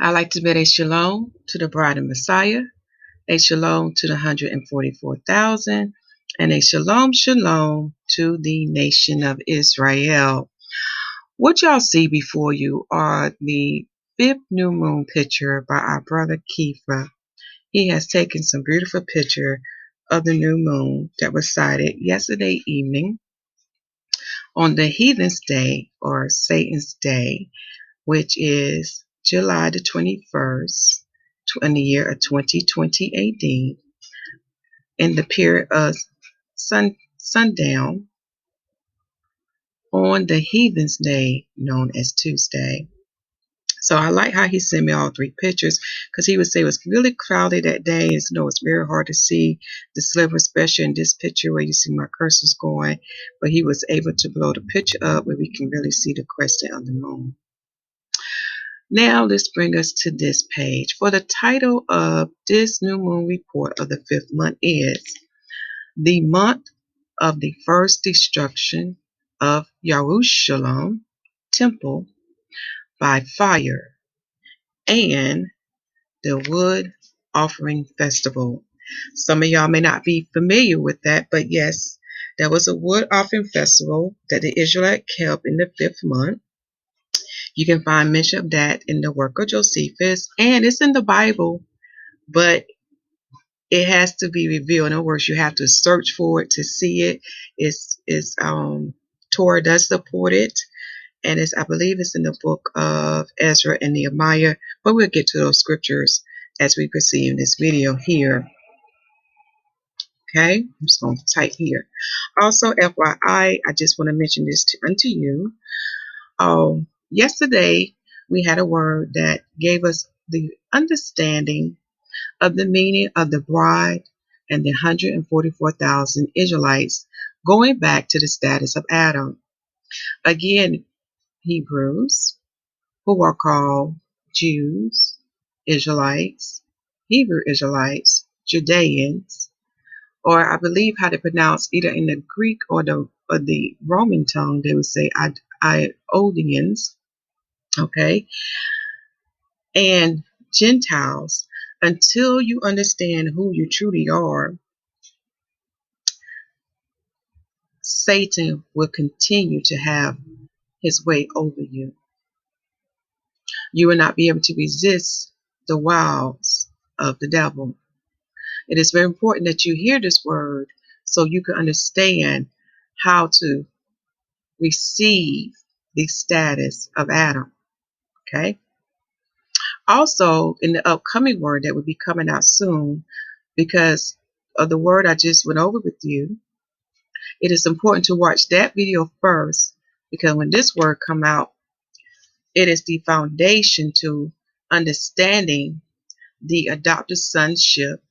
I'd like to bid a shalom to the bride of Messiah, a shalom to the 144,000, and a shalom shalom to the nation of Israel. What y'all see before you are the fifth new moon picture by our brother Kiefer. He has taken some beautiful picture of the new moon that was sighted yesterday evening on the heathen's day, or Satan's day, which is July the 21st in the year of 2020 AD, in the period of sundown on the heathen's day known as Tuesday. So I like how he sent me all three pictures, because he would say it was really cloudy that day, and it's very hard to see the sliver, especially in this picture where you see my cursor's going, but he was able to blow the picture up where we can really see the crescent of the moon. Now let's bring us to this page. For the title of this new moon report of the fifth month is The Month of the First Destruction of Yahushua Temple by Fire and the Wood Offering Festival. Some of y'all may not be familiar with that, but yes, there was a wood offering festival that the Israelite kept in the fifth month. You can find mention of that in the work of Josephus, and it's in the Bible, but it has to be revealed. In other words, you have to search for it to see it. Torah does support it, and I believe it's in the book of Ezra and Nehemiah, but we'll get to those scriptures as we proceed in this video here. Okay, I'm just going to type here. Also, FYI, I just want to mention this unto you. Yesterday, we had a word that gave us the understanding of the meaning of the bride and the 144,000 Israelites going back to the status of Adam. Again, Hebrews, who are called Jews, Israelites, Hebrew Israelites, Judeans, or I believe how to pronounce either in the Greek or the Roman tongue, they would say Iodians, okay, and Gentiles. Until you understand who you truly are, Satan will continue to have his way over you. You will not be able to resist the wiles of the devil. It is very important that you hear this word so you can understand how to receive the status of Adam. Okay? Also, in the upcoming word that will be coming out soon, because of the word I just went over with you, it is important to watch that video first, because when this word come out, it is the foundation to understanding the adopted sonship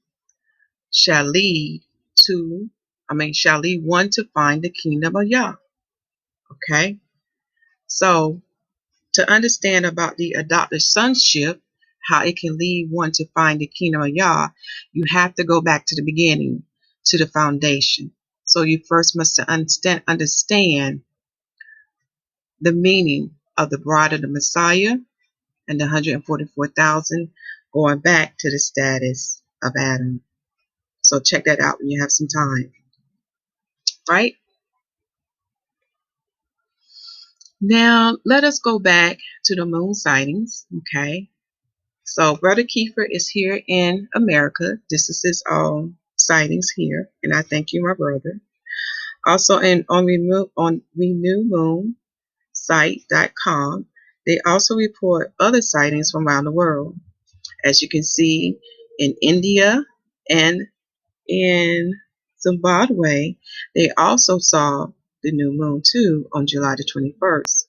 shall lead one to find the kingdom of Yah. Okay? So, to understand about the adopted sonship, how it can lead one to find the kingdom of Yah, you have to go back to the beginning, to the foundation. So you first must understand the meaning of the bride of the Messiah and the 144,000 going back to the status of Adam. So check that out when you have some time. Right? Now, let us go back to the moon sightings. Okay? So Brother Kiefer is here in America. This is his own sightings here, and I thank you, my brother. Also, on renewmoonsite.com, they also report other sightings from around the world. As you can see, in India and in Zimbabwe, they also saw the new moon too on July the 21st.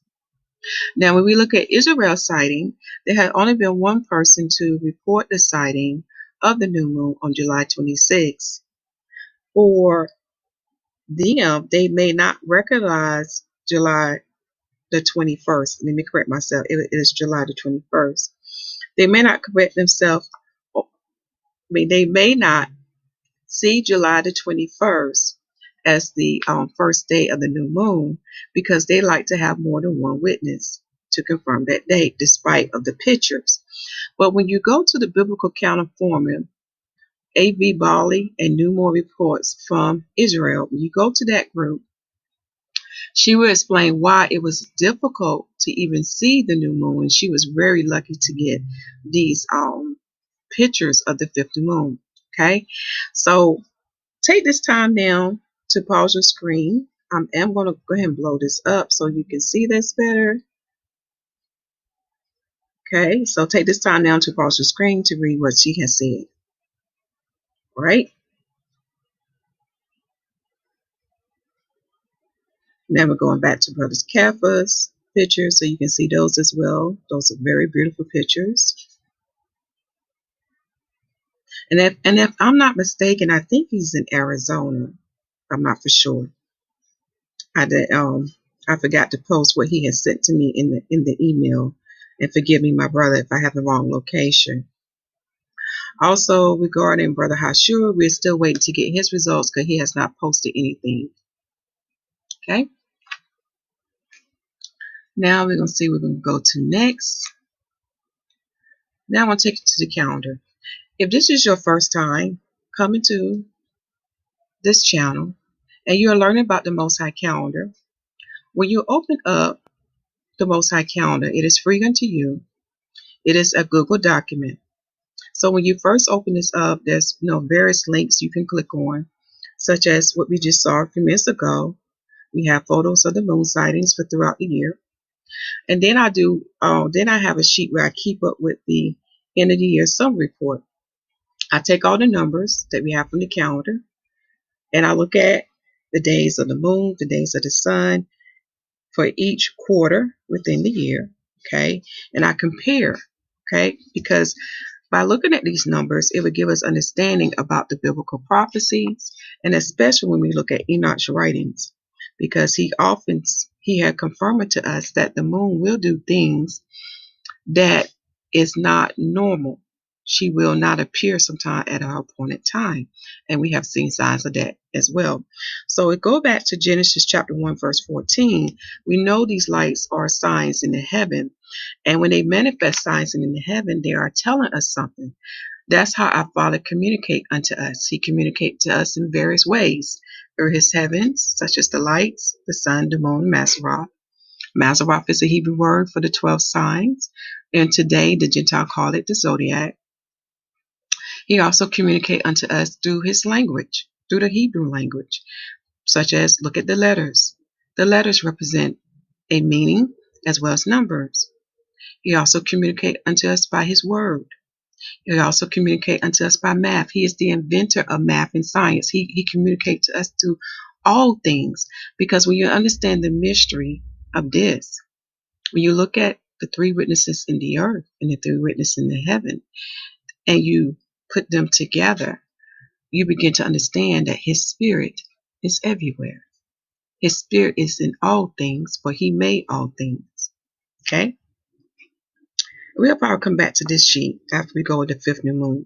Now, when we look at Israel's sighting, there had only been one person to report the sighting of the new moon on July 26th. For them, they may not recognize July the 21st. Let me correct myself. It is July the 21st. They may not correct themselves. They may not see July the 21st as the first day of the new moon, because they like to have more than one witness. to confirm that date, despite of the pictures. But when you go to the biblical counter formula, A.V. Bali and New More Reports from Israel, when you go to that group, she will explain why it was difficult to even see the new moon. She was very lucky to get these pictures of the fifth moon. Okay, so take this time now to pause your screen. I am going to go ahead and blow this up so you can see this better. Okay, so take this time now to pause your screen to read what she has said. All right. Now we're going back to Brother Kappa's pictures so you can see those as well. Those are very beautiful pictures. And if I'm not mistaken, I think he's in Arizona. I'm not for sure. I forgot to post what he has sent to me in the email. And forgive me, my brother, if I have the wrong location. Also, regarding Brother Yahushua, we're still waiting to get his results because he has not posted anything. Okay. Now we're going to see what we're going to go to next. Now I want to take you to the calendar. If this is your first time coming to this channel and you're learning about the Most High calendar, when you open up the Most High calendar, it is free unto you. It is a Google document. So when you first open this up, there's various links you can click on, such as what we just saw a few minutes ago. We have photos of the moon sightings for throughout the year. And then I have a sheet where I keep up with the end of the year sum report. I take all the numbers that we have from the calendar and I look at the days of the moon, the days of the sun for each quarter within the year. Okay. And I compare. Okay. Because by looking at these numbers, it would give us understanding about the biblical prophecies, and especially when we look at Enoch's writings, because he had confirmed to us that the moon will do things that is not normal. She will not appear sometime at her appointed time, and we have seen signs of that as well. So we go back to Genesis chapter 1 verse 14. We know these lights are signs in the heaven, and when they manifest signs in the heaven, they are telling us something. That's how our Father communicate unto us. He communicates to us in various ways through his heavens, such as the lights, the sun, the moon, Mazzaroth. Mazzaroth is a Hebrew word for the 12 signs, and today the Gentile call it the zodiac. He also communicates unto us through his language, through the Hebrew language, such as look at the letters. The letters represent a meaning as well as numbers. He also communicates unto us by his word. He also communicates unto us by math. He is the inventor of math and science. He communicates to us through all things, because when you understand the mystery of this, when you look at the three witnesses in the earth and the three witnesses in the heaven, and you put them together, you begin to understand that his spirit is everywhere. His spirit is in all things, for he made all things. Okay? We'll probably come back to this sheet after we go with the fifth new moon.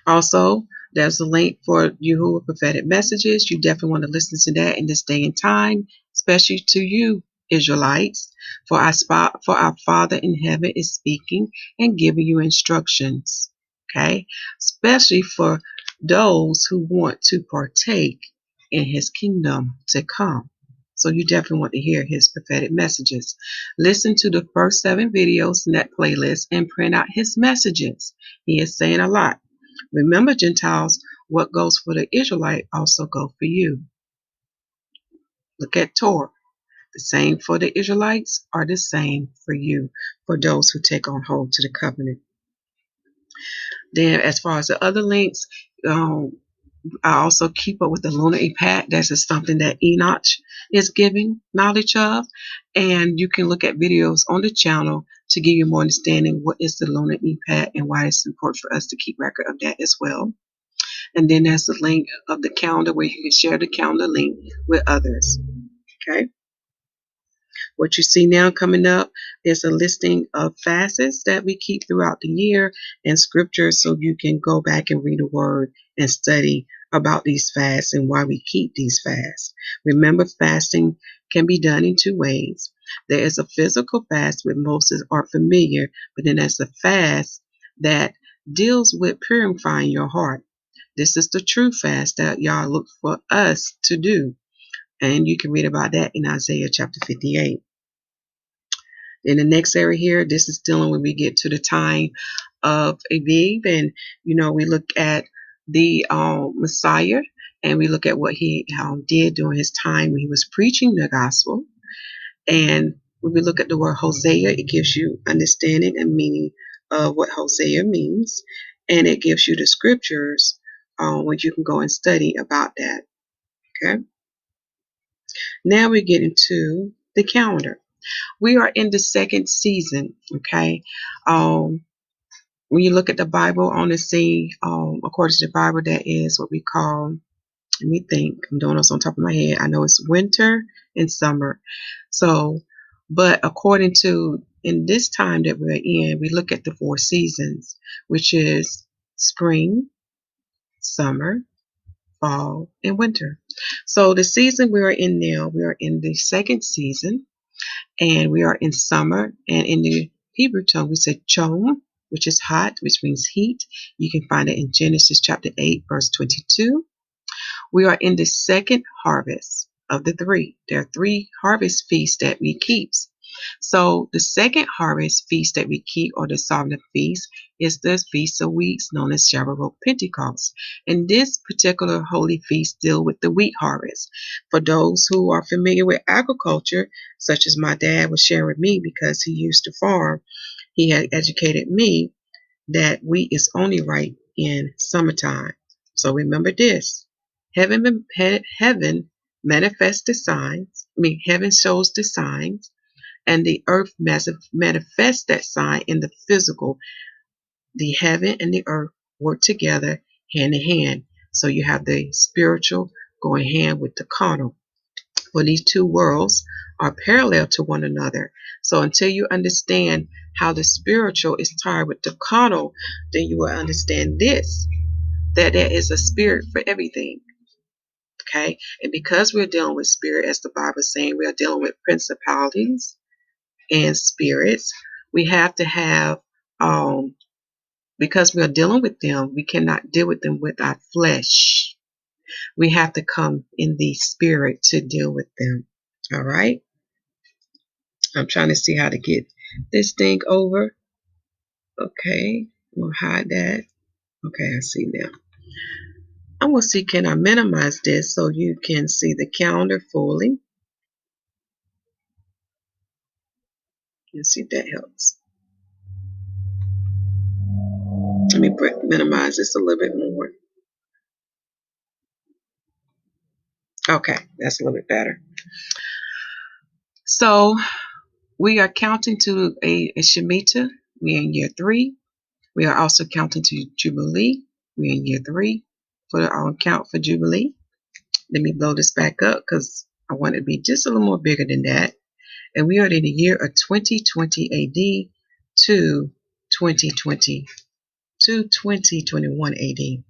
Also, there's a link for Yahuwah prophetic messages. You definitely want to listen to that in this day and time, especially to you, Israelites. For our Father in heaven is speaking and giving you instructions. Okay? Especially for those who want to partake in his kingdom to come. So you definitely want to hear his prophetic messages. Listen to the first 7 videos in that playlist and print out his messages. He is saying a lot. Remember, Gentiles, what goes for the Israelite also go for you. Look at Torah. The same for the Israelites are the same for you, for those who take on hold to the covenant. Then as far as the other links, I also keep up with the lunar epat. That's just something that Enoch is giving knowledge of. And you can look at videos on the channel to give you more understanding what is the lunar epat and why it's important for us to keep record of that as well. And then there's the link of the calendar where you can share the calendar link with others. Okay. What you see now coming up is a listing of fasts that we keep throughout the year and scriptures, so you can go back and read the word and study about these fasts and why we keep these fasts. Remember, fasting can be done in two ways. There is a physical fast with most are familiar, but then there's a fast that deals with purifying your heart. This is the true fast that y'all look for us to do. And you can read about that in Isaiah chapter 58. In the next area here, this is dealing when we get to the time of Aviv, and we look at the Messiah, and we look at what he did during his time when he was preaching the gospel. And when we look at the word Hosea, it gives you understanding and meaning of what Hosea means, and it gives you the scriptures where you can go and study about that. Okay. Now we get into the calendar. We are in the second season. Okay. When you look at the Bible on the scene, according to the Bible, that is what we call, let me think, I'm doing this on top of my head. I know it's winter and summer. So, but according to, in this time that we're in, we look at the four seasons, which is spring, summer, fall, and winter. So the season we are in now, we are in the second season, and we are in summer, and in the Hebrew tongue we say chom, which is hot, which means heat. You can find it in Genesis chapter 8 verse 22. We are in the second harvest of the three. There are three harvest feasts that we keep. So the second harvest feast that we keep, or the solemn feast, is the Feast of Weeks known as Shavuot Pentecost. And this particular holy feast deals with the wheat harvest. For those who are familiar with agriculture, such as my dad was sharing with me because he used to farm, he had educated me that wheat is only ripe in summertime. So remember this. Heaven manifests the signs. Heaven shows the signs, and the earth manifests that sign in the physical. The heaven and the earth work together hand in hand. So you have the spiritual going hand with the carnal. For these two worlds are parallel to one another. So until you understand how the spiritual is tied with the carnal, then you will understand this, that there is a spirit for everything. Okay? And because we're dealing with spirit, as the Bible is saying, we are dealing with principalities and spirits. We have to have, because we are dealing with them, we cannot deal with them with our flesh. We have to come in the spirit to deal with them. All right? I'm trying to see how to get this thing over. Okay, we'll hide that. Okay, I see now. I'm going to see, can I minimize this so you can see the calendar fully? Let's see if that helps. Let me minimize this a little bit more. Okay, that's a little bit better. So we are counting to a Shemitah. We're in year 3. We are also counting to Jubilee. We're in year 3 for our count for Jubilee. Let me blow this back up because I want it to be just a little more bigger than that. And we are in the year of 2020 AD to 2020 to 2021 AD.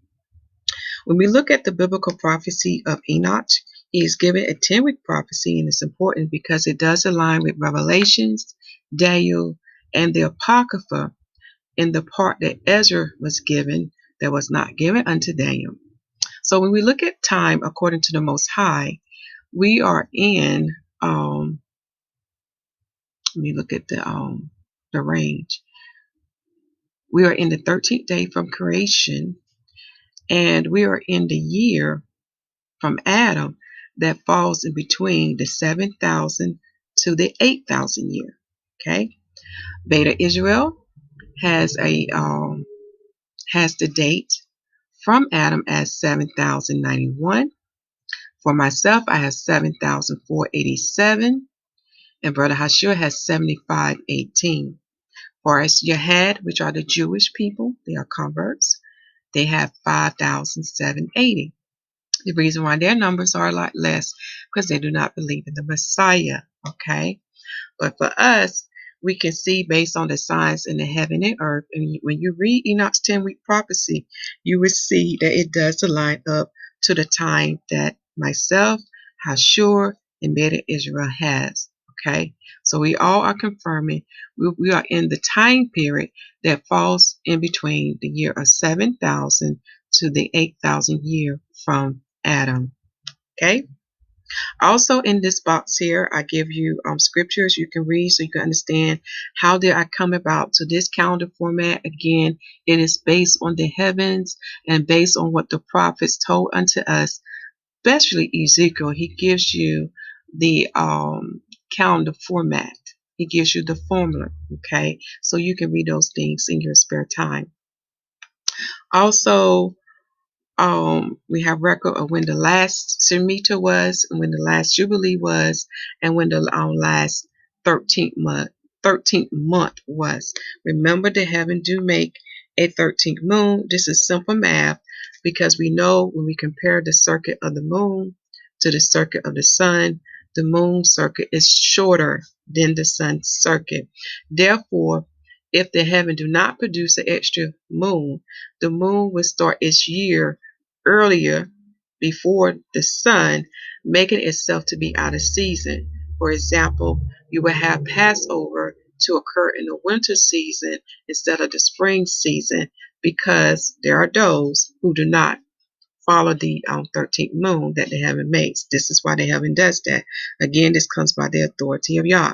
When we look at the biblical prophecy of Enoch, he is given a 10-week prophecy, and it's important because it does align with Revelations, Daniel, and the Apocrypha in the part that Ezra was given that was not given unto Daniel. So when we look at time according to the Most High, we are in, let me look at the range. We are in the 13th day from creation, and we are in the year from Adam that falls in between the 7,000 to the 8,000 year. Okay, Beta Israel has the date from Adam as 7,091. For myself, I have 7,487, and Brother Hashua has 7,518. For us, Yahad, which are the Jewish people, they are converts, they have 5,780. The reason why their numbers are a lot less because they do not believe in the Messiah. Okay, but for us, we can see based on the signs in the heaven and earth. And when you read Enoch's 10-week prophecy, you will see that it does align up to the time that myself, Hashur, embedded Israel has. Okay, so we all are confirming we are in the time period that falls in between the year of 7,000 to the 8,000 year from Adam. Okay. Also in this box here, I give you scriptures you can read so you can understand how did I come about to this calendar format. Again, it is based on the heavens and based on what the prophets told unto us, especially Ezekiel. He gives you the calendar format. He gives you the formula, okay? So you can read those things in your spare time. Also, we have record of when the last Shemitah was, and when the last Jubilee was, and when the last 13th month was. Remember, the heaven do make a 13th moon. This is simple math because we know when we compare the circuit of the moon to the circuit of the sun, the moon circuit is shorter than the sun circuit. Therefore, if the heaven do not produce an extra moon, the moon will start its year earlier before the sun, making itself to be out of season. For example, you will have Passover to occur in the winter season instead of the spring season because there are those who do not follow the 13th moon that the heaven makes. This is why the heaven does that. Again, this comes by the authority of Yah.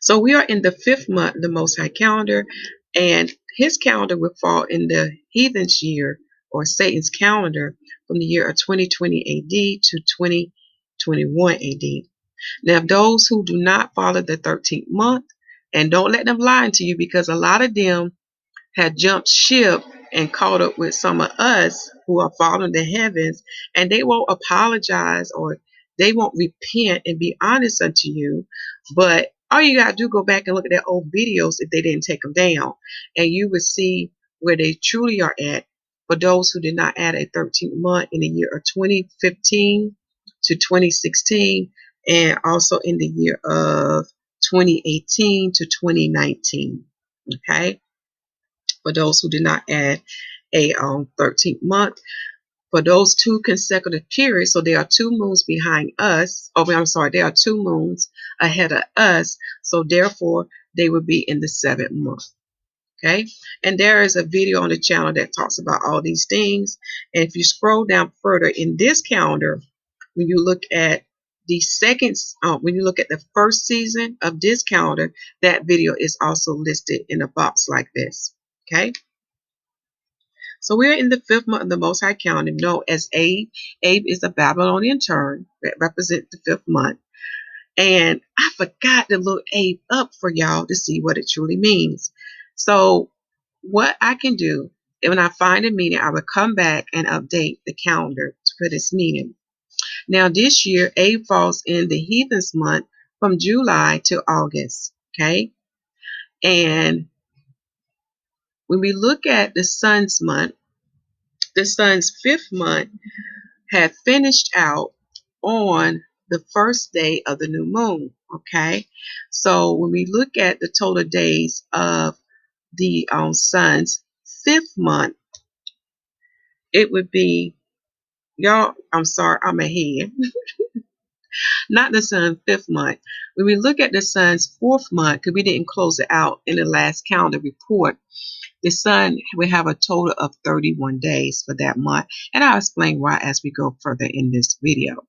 So we are in the 5th month, the Most High calendar, and his calendar will fall in the heathen's year or Satan's calendar from the year of 2020 AD to 2021 AD. Now, those who do not follow the 13th month, and don't let them lie to you because a lot of them had jumped ship and caught up with some of us who are following the heavens, and they won't apologize or they won't repent and be honest unto you. But all you got to do, go back and look at their old videos if they didn't take them down, and you will see where they truly are at. For those who did not add a 13th month in the year of 2015 to 2016, and also in the year of 2018 to 2019. Okay, for those who did not add a 13th month for those 2 consecutive periods. So there are 2 moons behind us. Oh, I'm sorry, there are 2 moons ahead of us. So therefore, they will be in the 7th month. Okay, and there is a video on the channel that talks about all these things. And if you scroll down further in this calendar, when you look at the when you look at the first season of this calendar, that video is also listed in a box like this. Okay. So we're in the 5th month of the Most High calendar, known as Abe. Abe is a Babylonian term that represents the 5th month. And I forgot to look Abe up for y'all to see what it truly means. So what I can do, when I find a meaning, I will come back and update the calendar for this meaning. Now this year, Abe falls in the heathens month from July to August. Okay. And when we look at the sun's month, the sun's 5th month had finished out on the first day of the new moon. Okay, so when we look at the total days of the sun's 5th month, it would be, y'all, I'm sorry, I'm ahead. Not the sun's 5th month. When we look at the sun's 4th month, because we didn't close it out in the last calendar report, the sun will have a total of 31 days for that month. And I'll explain why as we go further in this video.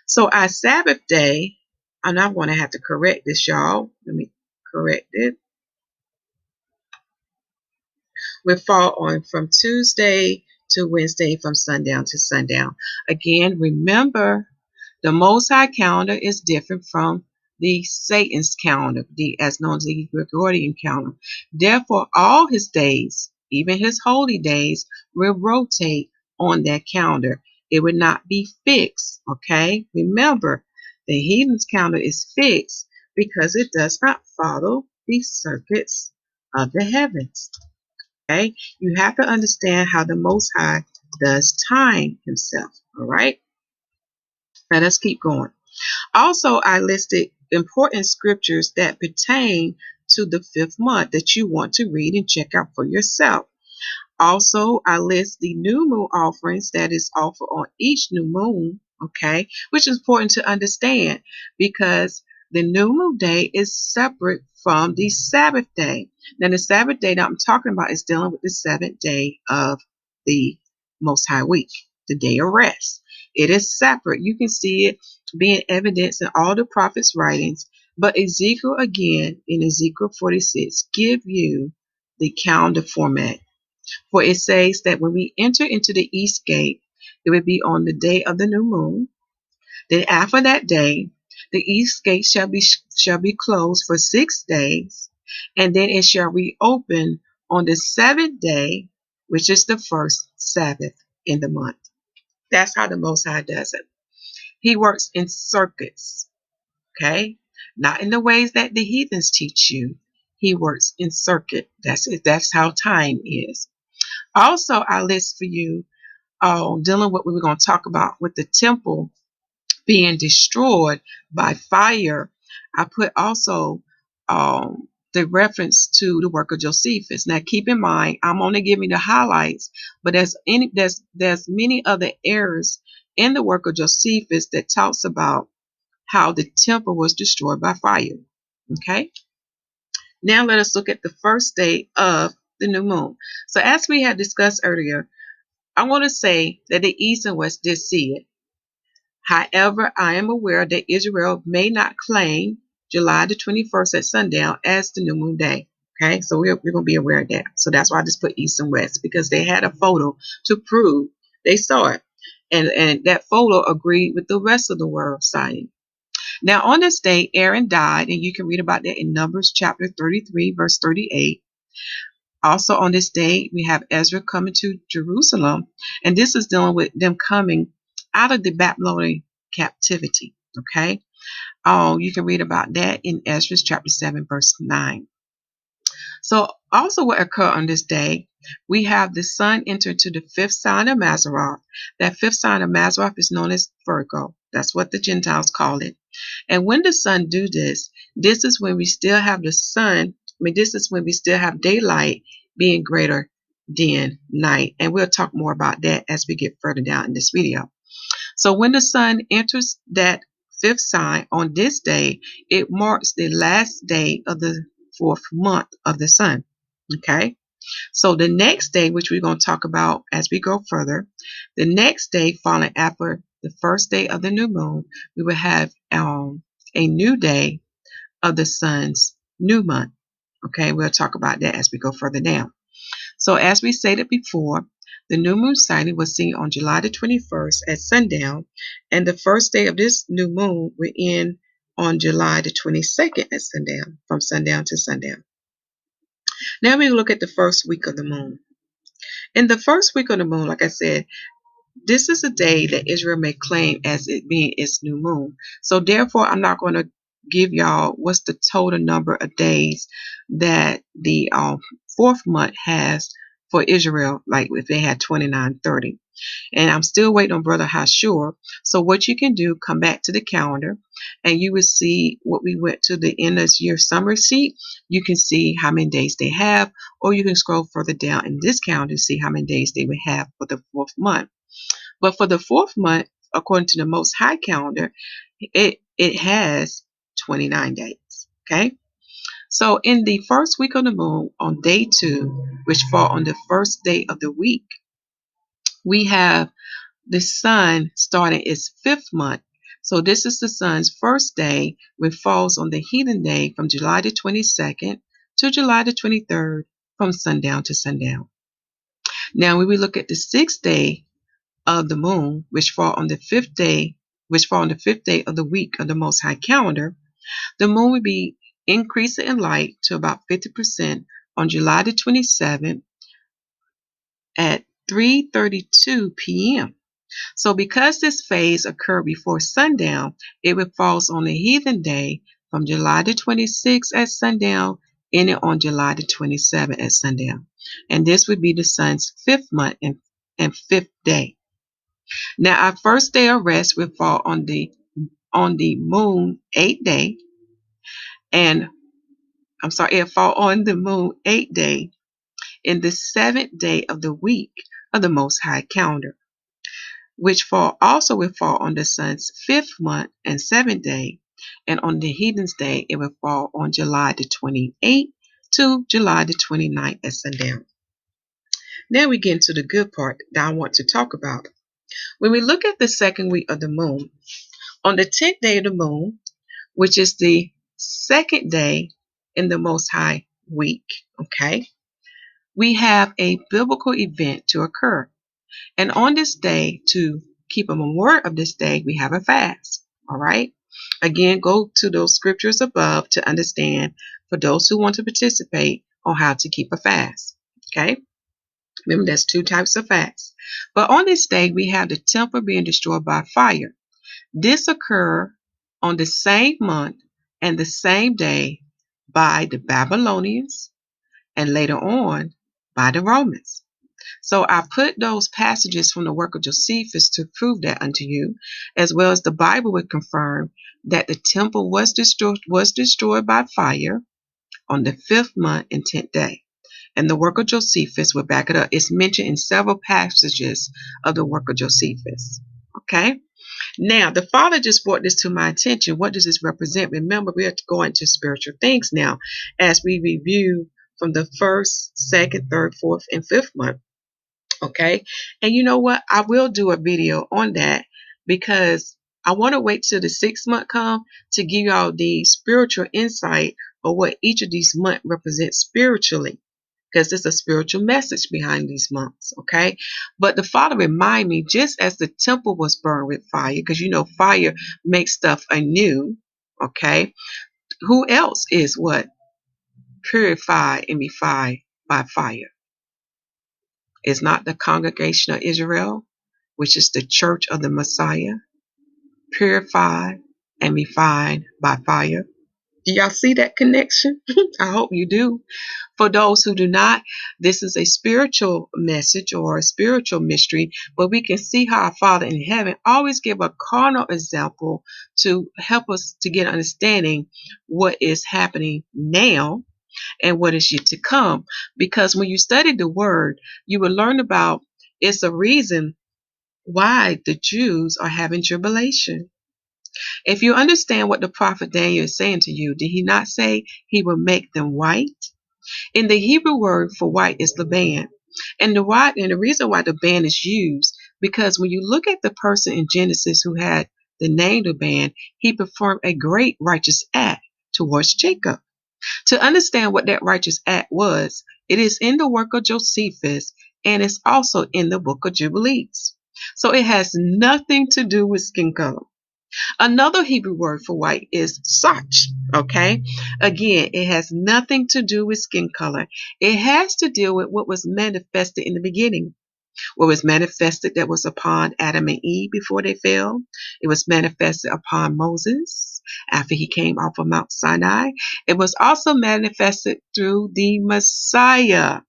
So our Sabbath day, and I'm going to have to correct this, y'all. Let me correct it. Will fall on from Tuesday to Wednesday from sundown to sundown. Again, remember, the Most High calendar is different from the Satan's calendar, as known as the Gregorian calendar. Therefore, all his days, even his holy days, will rotate on that calendar. It would not be fixed, okay? Remember, the heathen's calendar is fixed because it does not follow the circuits of the heavens, okay? You have to understand how the Most High does time himself, all right? Now let's keep going. Also, I listed important scriptures that pertain to the 5th month that you want to read and check out for yourself. Also, I list the new moon offerings that is offered on each new moon Okay, which is important to understand because the new moon day is separate from the Sabbath day. Now, the Sabbath day that I'm talking about is dealing with the seventh day of the Most High week, the day of rest. It is separate. You can see it being evidenced in all the prophets' writings. But Ezekiel, again, in Ezekiel 46, give you the calendar format. For it says that when we enter into the east gate, it will be on the day of the new moon. Then after that day, the east gate shall be closed for 6 days, and then it shall reopen on the seventh day, which is the first Sabbath in the month. That's how the Most High does it. He works in circuits, okay? Not in the ways that the heathens teach you. He works in circuit. That's it. That's how time is. Also, I list for you dealing with what we were going to talk about with the temple being destroyed by fire. I put also the reference to the work of Josephus. Now, keep in mind, I'm only giving the highlights, but there's many other errors in the work of Josephus that talks about how the temple was destroyed by fire. Okay. Now let us look at the first day of the new moon. So as we had discussed earlier, I want to say that the East and West did see it. However, I am aware that Israel may not claim July the 21st at sundown as the new moon day. Okay, so we're going to be aware of that. So that's why I just put East and West, because they had a photo to prove they saw it. And that photo agreed with the rest of the world sighting. Now, on this day, Aaron died, and you can read about that in Numbers chapter 33, verse 38. Also on this day, we have Ezra coming to Jerusalem, and this is dealing with them coming out of the Babylonian captivity. Okay, you can read about that in Ezra chapter 7, verse 9. So also what occurred on this day, we have the sun enter to the fifth sign of Mazzaroth. That fifth sign of Mazzaroth is known as Virgo. That's what the Gentiles call it. And when the sun do this, this is when we still have the sun. This is when we still have daylight being greater than night. And we'll talk more about that as we get further down in this video. So when the sun enters that fifth sign on this day, it marks the last day of the fourth month of the sun. Okay. So the next day, which we're going to talk about as we go further, the next day following after the first day of the new moon, we will have a new day of the sun's new month. Okay, we'll talk about that as we go further down. So as we stated before, the new moon sighting was seen on July the 21st at sundown, and the first day of this new moon will end on July the 22nd at sundown, from sundown to sundown. Now we look at the first week of the moon. In the first week of the moon, like I said, this is a day that Israel may claim as it being its new moon. So therefore, I'm not going to give y'all what's the total number of days that the fourth month has for Israel, like if they had 29, 30. And I'm still waiting on Brother Hashur. So what you can do, come back to the calendar, and you will see what we went to the end of this year summary sheet. You can see how many days they have, or you can scroll further down in this calendar to see how many days they would have for the fourth month. But for the fourth month, according to the Most High calendar, it has 29 days. Okay. So in the first week of the moon, on day 2, which fall on the first day of the week, we have the sun starting its fifth month. So this is the sun's first day, which falls on the heathen day from July the 22nd to July the 23rd, from sundown to sundown. Now, when we look at the sixth day of the moon, which fall on the fifth day of the week of the Most High calendar, the moon will be increasing in light to about 50% on July the 27th at 3:32 p.m. So because this phase occurred before sundown, it would fall on the heathen day from July the 26th at sundown, ending on July the 27th at sundown. And this would be the sun's fifth month and fifth day. Now our first day of rest would fall on the moon 8th day, and it fall on the moon 8th day in the seventh day of the week of the Most High calendar. which fall also will fall on the sun's 5th month and 7th day. And on the heathen's day, it will fall on July the 28th to July the 29th at sundown. Now we get into the good part that I want to talk about. When we look at the second week of the moon, on the 10th day of the moon, which is the second day in the Most High week, okay, we have a biblical event to occur. And on this day, to keep a memorial of this day, we have a fast. All right. Again, go to those scriptures above to understand for those who want to participate on how to keep a fast. Okay. Remember, there's 2 types of fasts. But on this day, we have the temple being destroyed by fire. This occurred on the same month and the same day by the Babylonians and later on by the Romans. So I put those passages from the work of Josephus to prove that unto you, as well as the Bible would confirm that the temple was destroyed by fire on the 5th month and 10th day. And the work of Josephus will back it up. It's mentioned in several passages of the work of Josephus. Okay? Now, the Father just brought this to my attention. What does this represent? Remember, we have to go into spiritual things now as we review from the 1st, 2nd, 3rd, 4th, and 5th month. Okay. And you know what? I will do a video on that because I want to wait till the 6th month come to give y'all the spiritual insight of what each of these months represents spiritually, because there's a spiritual message behind these months. Okay. But the Father remind me, just as the temple was burned with fire, because you know fire makes stuff anew. Okay. Who else is what? Purified and refined by fire. Is not the congregation of Israel, which is the church of the Messiah, purified and refined by fire? Do y'all see that connection? I hope you do. For those who do not, this is a spiritual message or a spiritual mystery, but we can see how our Father in heaven always give a carnal example to help us to get understanding what is happening now and what is yet to come. Because when you study the word, you will learn about it's a reason why the Jews are having tribulation. If you understand what the prophet Daniel is saying to you, did he not say he will make them white? In the Hebrew word for white is Laban. And the reason why the ban is used, because when you look at the person in Genesis who had the name Laban, he performed a great righteous act towards Jacob. To understand what that righteous act was, it is in the work of Josephus and it's also in the book of Jubilees. So it has nothing to do with skin color. Another Hebrew word for white is sach. Okay. Again, it has nothing to do with skin color. It has to deal with what was manifested in the beginning. What was manifested that was upon Adam and Eve before they fell. It was manifested upon Moses after he came off of Mount Sinai. It was also manifested through the Messiah.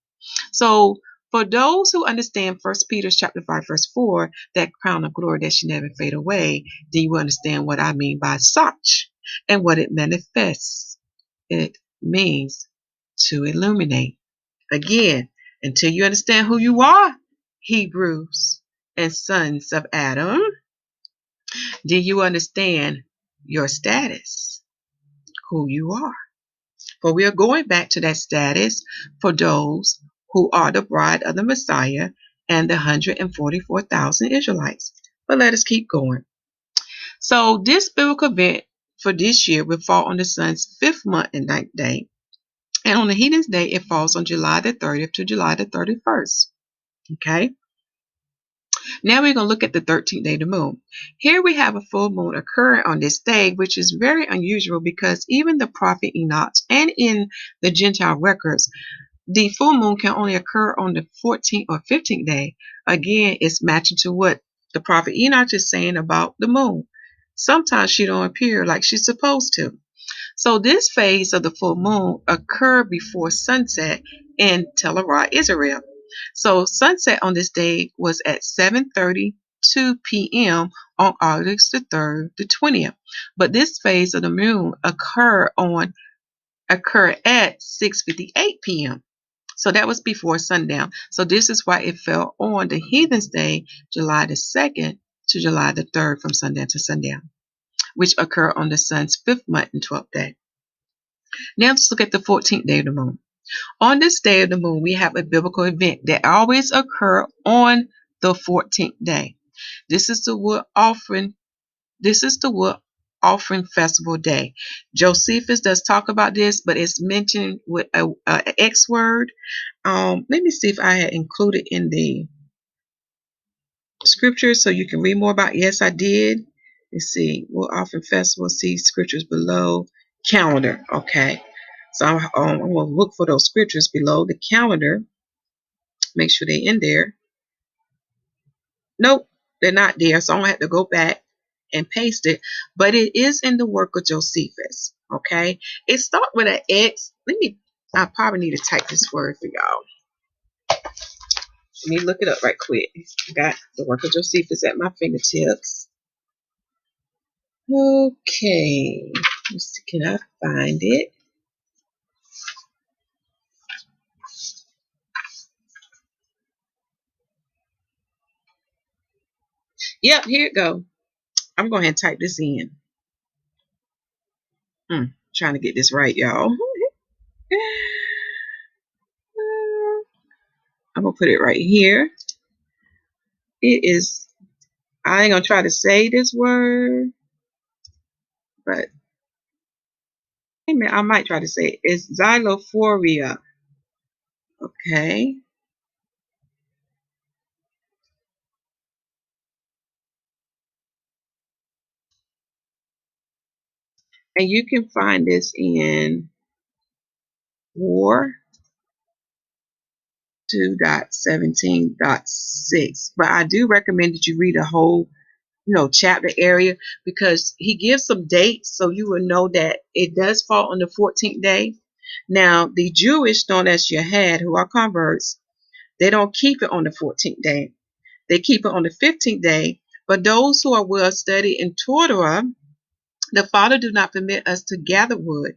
So for those who understand 1 Peter chapter 5, verse 4, that crown of glory that should never fade away, then you understand what I mean by such and what it manifests. It means to illuminate. Again, until you understand who you are, Hebrews and sons of Adam, do you understand your status, who you are? For we are going back to that status for those who are the bride of the Messiah and the 144,000 Israelites. But let us keep going. So this biblical event for this year will fall on the sun's 5th month and 9th day. And on the heathen's day, it falls on July the 30th to July the 31st. Okay. Now we're going to look at the 13th day of the moon. Here we have a full moon occurring on this day, which is very unusual because even the prophet Enoch and in the Gentile records, the full moon can only occur on the 14th or 15th day. Again, it's matching to what the prophet Enoch is saying about the moon. Sometimes she don't appear like she's supposed to. So this phase of the full moon occurred before sunset in Tel Aviv, Israel. So sunset on this day was at 7:32 p.m. on August the 3rd, the 20th. But this phase of the moon occurred at 6:58 p.m. So that was before sundown. So this is why it fell on the heathen's day, July the 2nd to July the 3rd from sundown to sundown, which occur on the sun's 5th month and 12th day. Now let's look at the 14th day of the moon. On this day of the moon, we have a biblical event that always occur on the 14th day. This is the wood offering. This is the wood offering festival day. Josephus does talk about this, but it's mentioned with a X word. Let me see if I had included in the scriptures so you can read more about it. Yes, I did. Let's see. Wood offering festival. See scriptures below. Calendar. Okay. So I'm going to look for those scriptures below the calendar. Make sure they're in there. Nope, they're not there. So I'm going to have to go back and paste it. But it is in the work of Josephus. Okay. It starts with an X. I probably need to type this word for y'all. Let me look it up right quick. I got the work of Josephus at my fingertips. Okay. Let's see, can I find it? Yep, here it go. I'm going to type this in. Trying to get this right, y'all. I'm going to put it right here. It is, I ain't going to try to say this word, but I might try to say it. It's xylophoria. Okay. And you can find this in War 2.17.6. But I do recommend that you read a whole, chapter area, because he gives some dates so you will know that it does fall on the 14th day. Now, the Jewish, known as Yahad, who are converts, they don't keep it on the 14th day. They keep it on the 15th day. But those who are well studied in Torah, the Father do not permit us to gather wood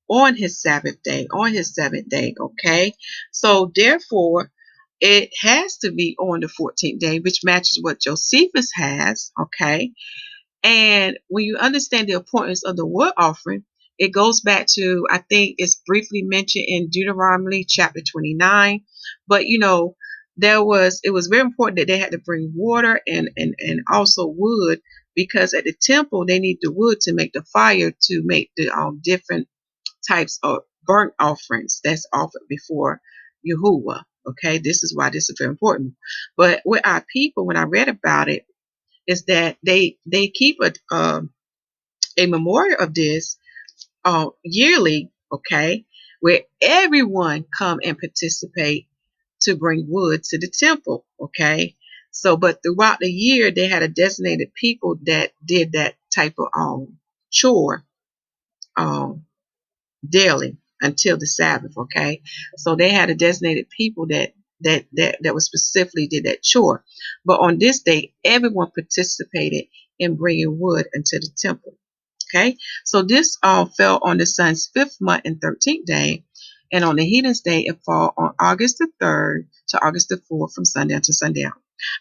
on his Sabbath day, on his 7th day, okay? So therefore, it has to be on the 14th day, which matches what Josephus has, okay? And when you understand the importance of the wood offering, it goes back to, I think it's briefly mentioned in Deuteronomy chapter 29. But it was very important that they had to bring water and also wood, because at the temple they need the wood to make the fire, to make the different types of burnt offerings that's offered before Yahuwah. Okay, this is why this is very important. But with our people, when I read about it, is that they keep a memorial of this yearly, okay, where everyone come and participate to bring wood to the temple, okay. So, but throughout the year, they had a designated people that did that type of chore daily until the Sabbath, okay. So they had a designated people that was specifically did that chore. But on this day, everyone participated in bringing wood into the temple. Okay, so this fell on the sun's 5th month and 13th day, and on the heathen's day, it fall on August the 3rd to August the 4th from sundown to sundown.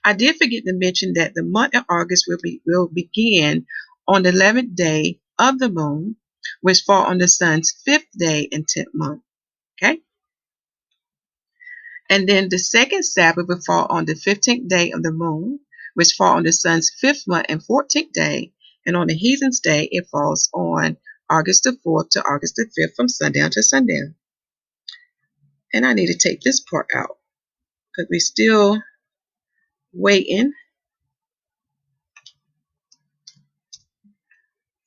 I did forget to mention that the month of August will begin on the 11th day of the moon, which fall on the sun's 5th day and 10th month. Okay, and then the second Sabbath will fall on the 15th day of the moon, which fall on the sun's 5th month and 14th day. And on the heathen's day, it falls on August the 4th to August the 5th from sundown to sundown. And I need to take this part out because we're still waiting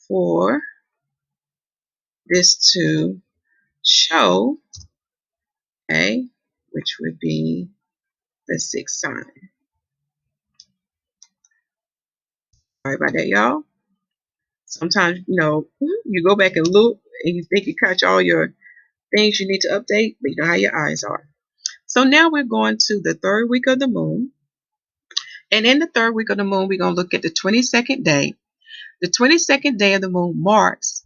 for this to show, okay, which would be the 6th sign. Sorry about that, y'all. Sometimes, you go back and look and you think you catch all your things you need to update, but you know how your eyes are. So now we're going to the 3rd week of the moon. And in the 3rd week of the moon, we're going to look at the 22nd day. The 22nd day of the moon marks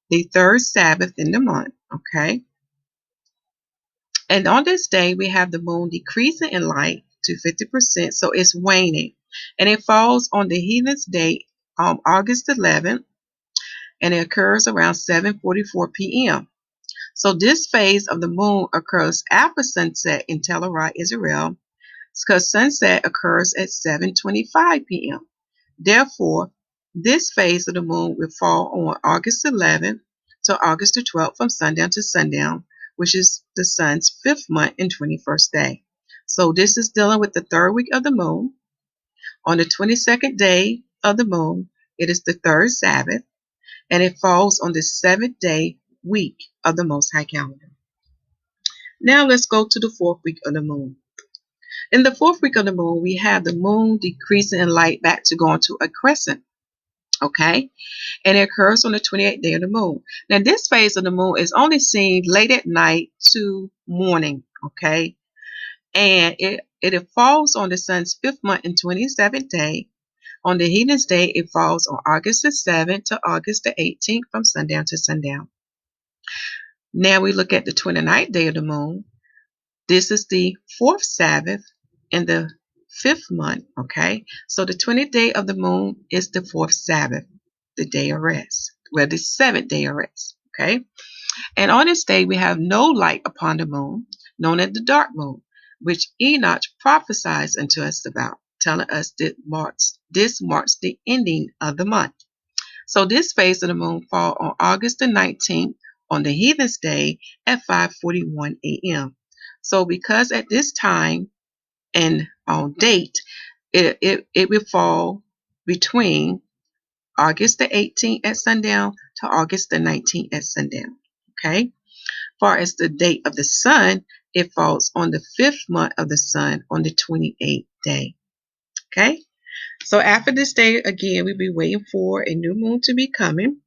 the 3rd Sabbath in the month, okay? And on this day, we have the moon decreasing in light to 50%, so it's waning. And it falls on the heathen's date, August 11th, and it occurs around 7:44 p.m. So this phase of the moon occurs after sunset in Tel Aviv, Israel, because sunset occurs at 7:25 p.m. Therefore, this phase of the moon will fall on August 11th to August the 12th from sundown to sundown, which is the sun's 5th month and 21st day. So this is dealing with the 3rd week of the moon. On the 22nd day of the moon, it is the 3rd Sabbath, and it falls on the 7th day week of the Most High calendar. Now let's go to the 4th week of the moon. In the 4th week of the moon, we have the moon decreasing in light back to going to a crescent. Okay, and it occurs on the 28th day of the moon. Now, this phase of the moon is only seen late at night to morning. Okay, and it falls on the sun's 5th month and 27th day. On the heathen's day, it falls on August the 7th to August the 18th from sundown to sundown. Now we look at the 29th day of the moon. This is the 4th Sabbath in the 5th month. Okay, so the 20th day of the moon is the 4th Sabbath, the day of rest. Well, the 7th day of rest. Okay, and on this day we have no light upon the moon, known as the dark moon, which Enoch prophesies unto us about, telling us that this marks the ending of the month. So this phase of the moon falls on August the 19th on the heathen's day at 5:41 a.m. So because at this time and date, it will fall between August the 18th at sundown to August the 19th at sundown. Okay. Far as the date of the sun, it falls on the 5th month of the sun on the 28th day. Okay. So after this day, again, we'll be waiting for a new moon to be coming.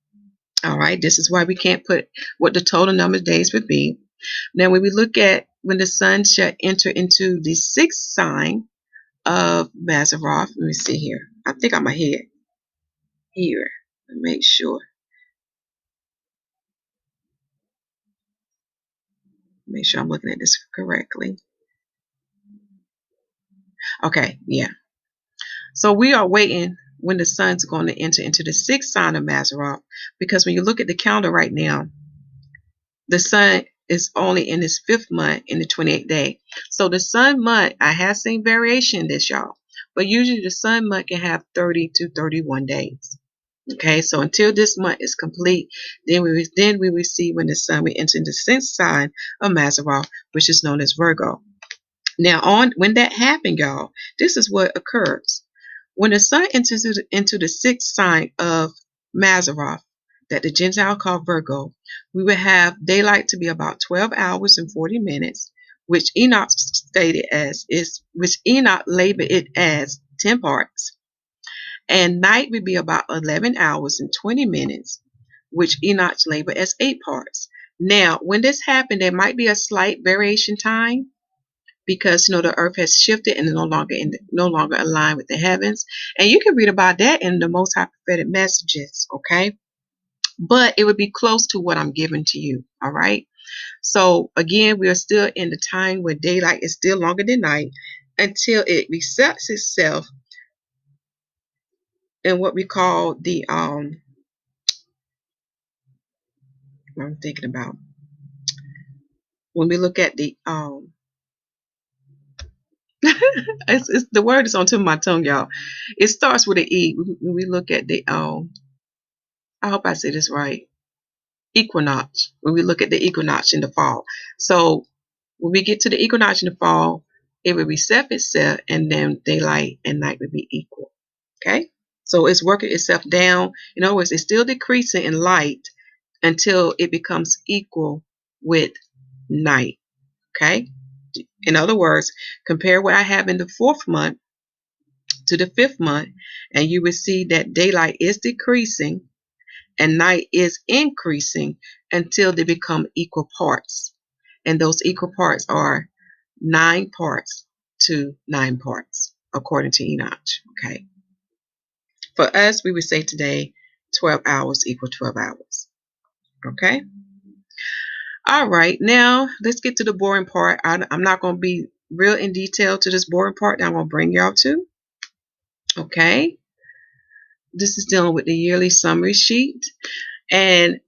All right. This is why we can't put what the total number of days would be. Now, when we look at when the sun shall enter into the 6th sign of Mazzaroth, let me see here. I think I'm ahead here. Make sure. Make sure I'm looking at this correctly. Okay, yeah. So we are waiting when the sun's going to enter into the 6th sign of Mazzaroth, because when you look at the calendar right now, the sun is only in its 5th month in the 28th day. So the sun month, I have seen variation in this, y'all, but usually the sun month can have 30 to 31 days. Okay, so until this month is complete, then we will see when the sun will enter into the 6th sign of Mazzaroth, which is known as Virgo. Now, when that happened, y'all, this is what occurs. When the sun enters into the 6th sign of Mazzaroth, that the Gentile call Virgo, we will have daylight to be about 12 hours and 40 minutes, which Enoch labeled it as 10 parts. And night would be about 11 hours and 20 minutes, which Enoch labeled as 8 parts. Now, when this happened, there might be a slight variation time, because the earth has shifted and is no longer aligned with the heavens. And you can read about that in the Most High prophetic messages, okay? But it would be close to what I'm giving to you, all right? So again, we are still in the time where daylight is still longer than night until it resets itself in what we call the what I'm thinking about. When we look at the it's the word is on tip of my tongue, y'all. It starts with an E. When we look at the I hope I say this right. Equinox. When we look at the equinox in the fall. So when we get to the equinox in the fall, it will reset itself, and then daylight and night will be equal. Okay? So it's working itself down. In other words, it's still decreasing in light until it becomes equal with night. Okay? In other words, compare what I have in the 4th month to the 5th month, and you will see that daylight is decreasing and night is increasing until they become equal parts. And those equal parts are 9 parts to 9 parts, according to Enoch. Okay. For us, we would say today 12 hours equal 12 hours. Okay. All right. Now, let's get to the boring part. I'm not going to be real in detail to this boring part that I'm going to bring y'all to. Okay, this is dealing with the yearly summary sheet. And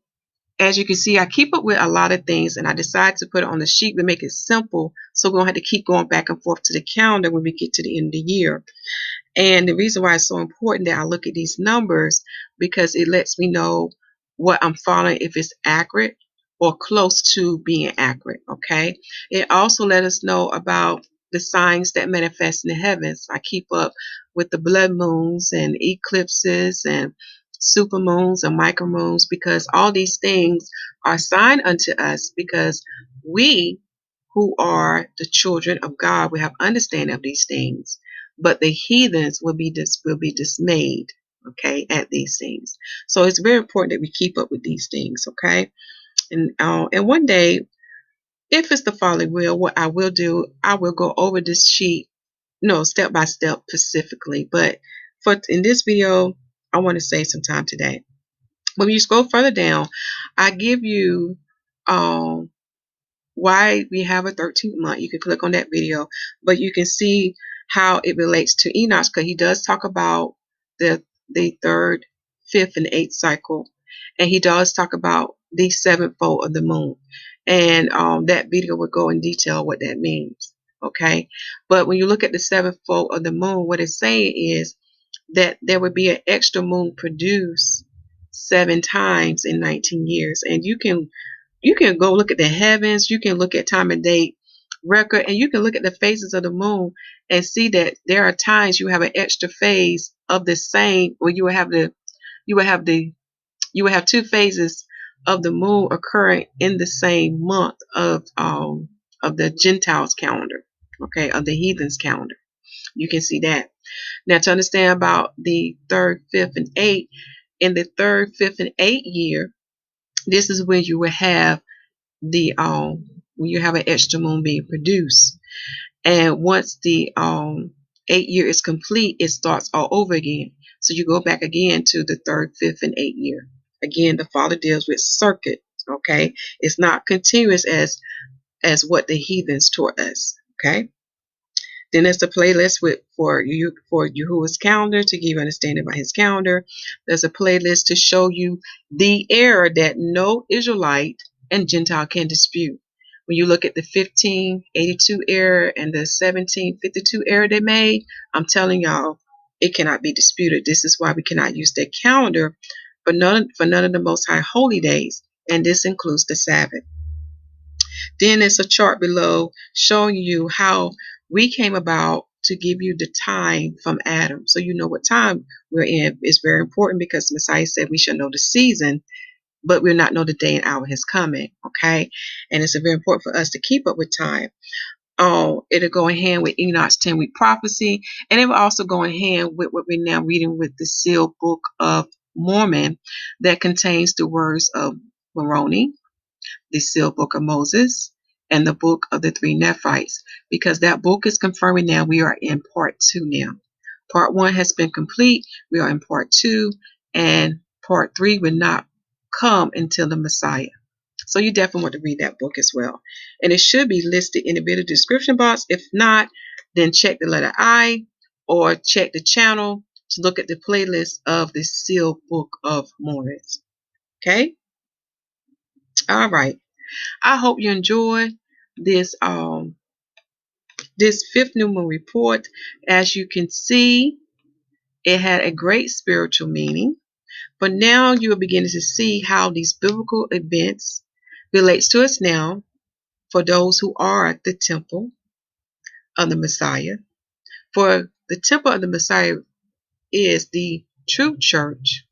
as you can see, I keep up with a lot of things, and I decided to put it on the sheet to make it simple, so we don't have to keep going back and forth to the calendar when we get to the end of the year. And the reason why it's so important that I look at these numbers, because it lets me know what I'm following, if it's accurate or close to being accurate. Okay. It also let us know about the signs that manifest in the heavens. I keep up with the blood moons and eclipses and super moons and micro moons, because all these things are signed unto us, because we who are the children of God, we have understanding of these things, but the heathens will be dismayed, okay, at these things. So it's very important that we keep up with these things, okay. And one day, if it's the Father will, what I will do, I will go over this sheet, step by step specifically. But for in this video, I want to save some time today. When you scroll further down, I give you why we have a 13th month. You can click on that video, but you can see how it relates to Enoch, because he does talk about the third, fifth, and eighth cycle, and he does talk about the sevenfold of the moon. And that video will go in detail what that means. Okay, but when you look at the sevenfold of the moon, what it's saying is that there would be an extra moon produced 7 times in 19 years, and you can go look at the heavens, you can look at time and date record, and you can look at the phases of the moon and see that there are times you have an extra phase of the same, or you will have 2 phases of the moon occurring in the same month of the Gentiles calendar, okay, of the heathens calendar. You can see that. Now, to understand about the third, fifth, and eighth, in the third, fifth, and eighth year, this is when you will have the when you have an extra moon being produced, and once the 8 year is complete, it starts all over again. So you go back again to the third, fifth, and eighth year. Again, the Father deals with circuit. Okay, it's not continuous as what the heathens taught us. Okay. Then there's a playlist for Yahuwah's calendar, to give you understanding about his calendar. There's a playlist to show you the error that no Israelite and Gentile can dispute. When you look at the 1582 error and the 1752 error they made, I'm telling y'all, it cannot be disputed. This is why we cannot use their calendar for none of the Most High holy days, and this includes the Sabbath. Then there's a chart below showing you how we came about to give you the time from Adam, so you know what time we're in. It's very important, because Messiah said we shall know the season, but we'll not know the day and hour his coming. Okay, and it's very important for us to keep up with time. It'll go in hand with Enoch's 10-week prophecy, and it will also go in hand with what we're now reading with the sealed book of Mormon, that contains the words of Moroni, the sealed book of Moses, and the book of the 3 Nephites, because that book is confirming now we are in part 2 now. Part 1 has been complete. We are in part 2, and part 3 will not come until the Messiah. So you definitely want to read that book as well. And it should be listed in the video description box. If not, then check the letter I, or check the channel to look at the playlist of the sealed book of Mormon. Okay? All right. I hope you enjoyed this this fifth new moon report. As you can see, it had a great spiritual meaning. But now you are beginning to see how these biblical events relates to us now, for those who are the temple of the Messiah. For the temple of the Messiah is the true church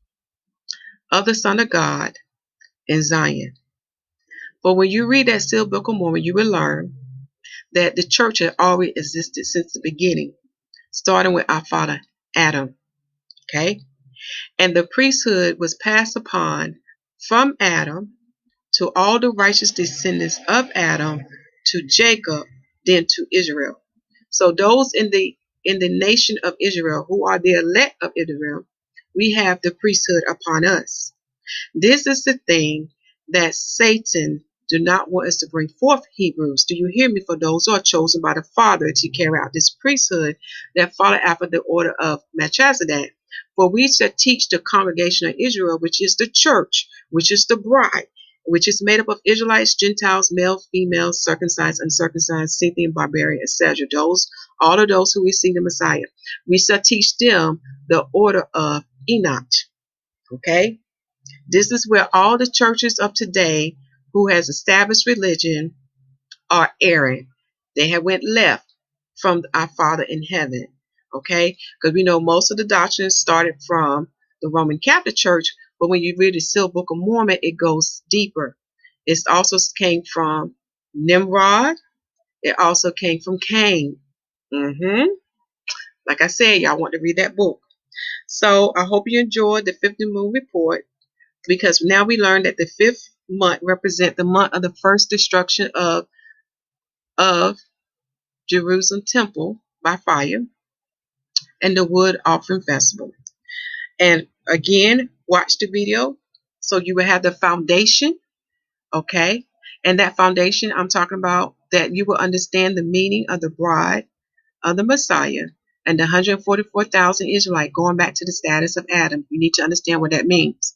of the Son of God in Zion. But when you read that sealed book of Mormon, you will learn that the church had already existed since the beginning, starting with our father Adam. Okay? And the priesthood was passed upon from Adam to all the righteous descendants of Adam, to Jacob, then to Israel. So those in the nation of Israel, who are the elect of Israel, we have the priesthood upon us. This is the thing that Satan do not want us to bring forth Hebrews. Do you hear me? For those who are chosen by the Father to carry out this priesthood that follow after the order of Melchizedek. For we shall teach the congregation of Israel, which is the church, which is the bride, which is made up of Israelites, Gentiles, male, female, circumcised, uncircumcised, Scythian, barbarian, etc. All of those who receive the Messiah. We shall teach them the order of Enoch. Okay? This is where all the churches of today who has established religion are erring. They have went left from our Father in heaven. Okay? Because we know most of the doctrines started from the Roman Catholic Church, but when you read the Sealed Book of Mormon, it goes deeper. It also came from Nimrod. It also came from Cain. Like I said, y'all want to read that book. So I hope you enjoyed the Fifth New Moon report, because now we learned that the fifth month represents the month of the first destruction of Jerusalem temple by fire and the wood offering festival. And again, watch the video so you will have the foundation, okay? And that foundation, I'm talking about that you will understand the meaning of the bride of the Messiah and the 144,000 Israelite going back to the status of Adam. You need to understand what that means.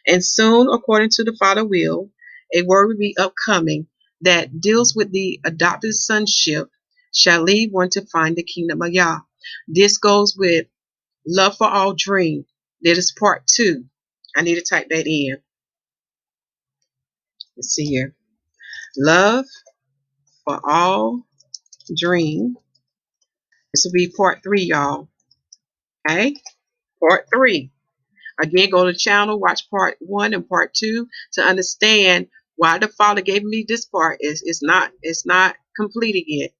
And soon, according to the Father will, a word will be upcoming that deals with the adopted sonship shall lead one to find the kingdom of Yah. This goes with love for all dream. That is part 2. I need to type that in. Let's see here. Love for all dream. This will be part 3, y'all. Okay? Part 3. Again, go to the channel, watch part 1 and part 2 to understand why the Father gave me this part. It's not completed yet.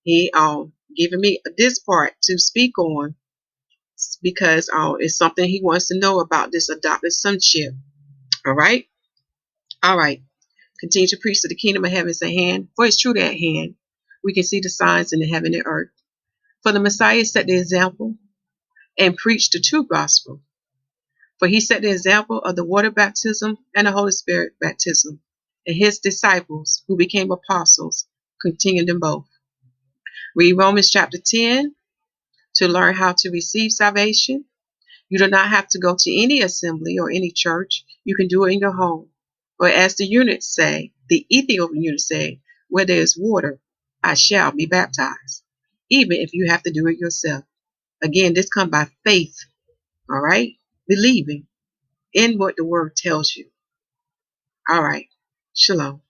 He giving me this part to speak on because it's something he wants to know about this adopted sonship. All right? All right. Continue to preach to the kingdom of heaven is at hand, for it's truly at hand. We can see the signs in the heaven and earth. For the Messiah set the example and preached the true gospel. For he set the example of the water baptism and the Holy Spirit baptism, and his disciples, who became apostles, continued in both. Read Romans chapter 10 to learn how to receive salvation. You do not have to go to any assembly or any church. You can do it in your home. Or as the eunuchs say, the Ethiopian eunuchs say, where there is water, I shall be baptized, even if you have to do it yourself. Again, this comes by faith, all right? Believing in what the word tells you. All right. Shalom.